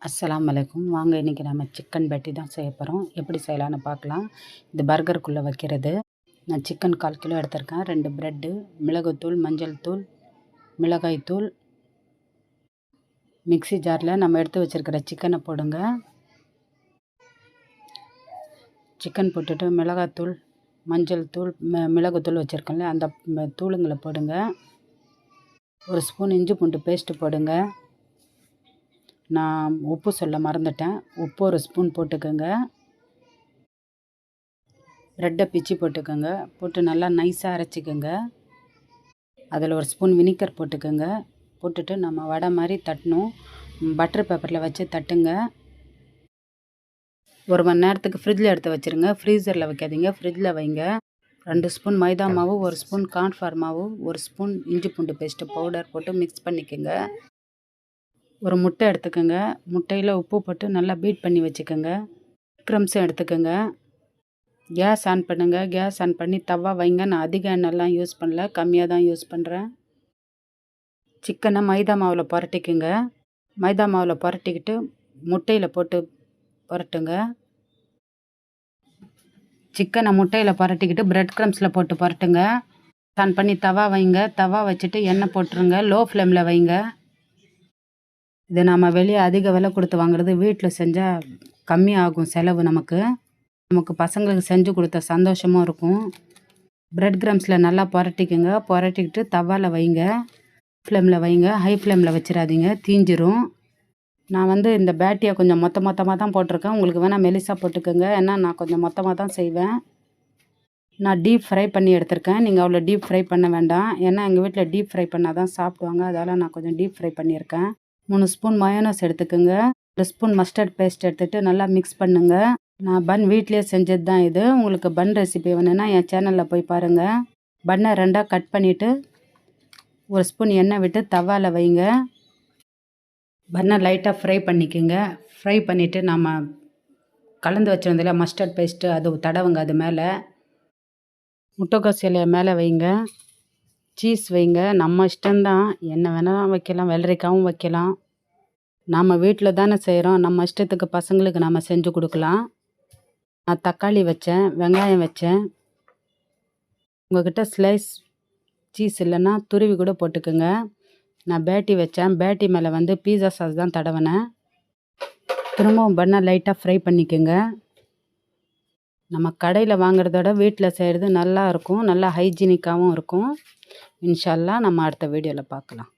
அஸ்ஸலாமு அலைக்கும். வாங்க இன்றைக்கி நம்ம சிக்கன் பேட்டி தான் செய்ய போகிறோம். எப்படி செய்யலான்னு பார்க்கலாம். இது பர்கருக்குள்ளே வைக்கிறது. நான் சிக்கன் 1/4 கிலோ எடுத்திருக்கேன். 2 ப்ரெட்டு, மிளகுத்தூள், மஞ்சள் தூள், மிளகாய்த்தூள். மிக்ஸி ஜாரில் நம்ம எடுத்து வச்சுருக்கிற சிக்கனை போடுங்க. சிக்கன் போட்டுட்டு மிளகாத்தூள், மஞ்சள் தூள், மிளகுத்தூள் வச்சுருக்கேன்ல அந்த தூளுங்களை போடுங்க. 1 ஸ்பூன் இஞ்சி பூண்டு பேஸ்ட்டு போடுங்க. நான் உப்பு சொல்ல மறந்துட்டேன். உப்பு 1 ஸ்பூன் போட்டுக்கோங்க. ப்ரெட்டை பிச்சு போட்டுக்கோங்க. போட்டு நல்லா நைஸாக அரைச்சிக்கோங்க. அதில் 1 ஸ்பூன் வினிகர் போட்டுக்கோங்க. போட்டுட்டு நம்ம வடை மாதிரி தட்டணும். பட்டர் பேப்பரில் வச்சு தட்டுங்க. 1 மணி நேரத்துக்கு ஃப்ரிட்ஜில் எடுத்து வச்சுருங்க. ஃப்ரீசரில் வைக்காதீங்க, ஃப்ரிட்ஜில் வைங்க. 2 ஸ்பூன் மைதா மாவு, 1 ஸ்பூன் கார்ன்ஃப்ளவர் மாவு, 1 ஸ்பூன் இஞ்சி பூண்டு பேஸ்ட்டு பவுடர் போட்டு மிக்ஸ் பண்ணிக்கோங்க. 1 முட்டை எடுத்துக்கோங்க. முட்டையில் உப்பு போட்டு நல்லா பீட் பண்ணி வச்சுக்கோங்க. க்ரம்ஸும் எடுத்துக்கோங்க. கேஸ் ஆன் பண்ணுங்கள். கேஸ் ஆன் பண்ணி தவா வைங்க. நான் அதிக எண்ணெய்லாம் யூஸ் பண்ணல, கம்மியாக தான் யூஸ் பண்ணுறேன். சிக்கனை மைதா மாவில் புரட்டிக்குங்க. மைதா மாவில் புரட்டிக்கிட்டு முட்டையில் போட்டு புரட்டுங்க. சிக்கனை முட்டையில் புரட்டிக்கிட்டு ப்ரெட் க்ரம்ஸில் போட்டு புரட்டுங்க. ஆன் பண்ணி தவா வைங்க. தவா வச்சுட்டு எண்ணெய் போட்டுருங்க. லோ ஃப்ளேமில் வைங்க. இதை நம்ம வெளியே அதிக விலை கொடுத்து வாங்குறது, வீட்டில் செஞ்சால் கம்மியாகும் செலவு. நமக்கு பசங்களுக்கு செஞ்சு கொடுத்த சந்தோஷமும் இருக்கும். ப்ரெட் க்ரம்ஸில் நல்லா புரட்டிக்குங்க. புரட்டிக்கிட்டு தவாவில் வைங்க. ஃப்ளேமில் வைங்க, ஹை ஃப்ளேமில் வச்சிடாதீங்க, தீஞ்சிரும். நான் இந்த பேட்டியை கொஞ்சம் மொத்தமாக தான் போட்டிருக்கேன். உங்களுக்கு வேணால் மெலிசாக போட்டுக்கோங்க. ஏன்னா நான் கொஞ்சம் மொத்தமாக தான் செய்வேன். நான் டீப் ஃப்ரை பண்ணி எடுத்திருக்கேன். நீங்கள் அவ்வளோ டீப் ஃப்ரை பண்ண வேண்டாம். ஏன்னா எங்கள் வீட்டில் டீப் ஃப்ரை பண்ணால் தான் சாப்பிடுவாங்க. அதால் நான் கொஞ்சம் டீப் ஃப்ரை பண்ணியிருக்கேன். 3 ஸ்பூன் மயோனஸ் எடுத்துக்கோங்க. 1 ஸ்பூன் மஸ்டர்ட் பேஸ்ட் எடுத்துகிட்டு நல்லா மிக்ஸ் பண்ணுங்கள். நான் பன் வீட்லேயே செஞ்சது தான் இது. உங்களுக்கு பன் ரெசிபி வேணும்னா என் சேனலில் போய் பாருங்கள். பன்னை 2ஆக கட் பண்ணிவிட்டு 1 ஸ்பூன் எண்ணெய் விட்டு தவாவில் வைங்க. பன்னை லைட்டாக ஃப்ரை பண்ணிக்கோங்க. ஃப்ரை பண்ணிவிட்டு நம்ம கலந்து வச்சுருந்ததில்ல மஸ்டர்ட் பேஸ்ட்டு, அது தடவுங்க. அது மேலே முட்டைக்கோஸ் இலையை மேலே வைங்க. சீஸ் வைங்க. நம்ம இஷ்டம்தான், என்ன வேணாலும் வைக்கலாம். வெள்ளரிக்காவும் வைக்கலாம். நாம் வீட்டில் தானே செய்கிறோம், நம்ம இஷ்டத்துக்கு பசங்களுக்கு நம்ம செஞ்சு கொடுக்கலாம். நான் தக்காளி வச்சேன், வெங்காயம் வச்சேன். உங்கள்கிட்ட ஸ்லைஸ் சீஸ் இல்லைன்னா துருவி கூட போட்டுக்கோங்க. நான் பேட்டி வச்சேன். பேட்டி மேலே பீஸா சாஸ் தான் தடவினேன். திரும்பவும் பண்ண லைட்டாக ஃப்ரை பண்ணிக்கோங்க. நம்ம கடையில் வாங்குறதோட வீட்டில் செய்கிறது நல்லா இருக்கும். நல்லா ஹைஜீனிக்காகவும் இருக்கும். இன்ஷா அல்லாஹ் நம்ம அடுத்த வீடியோவில் பார்க்கலாம்.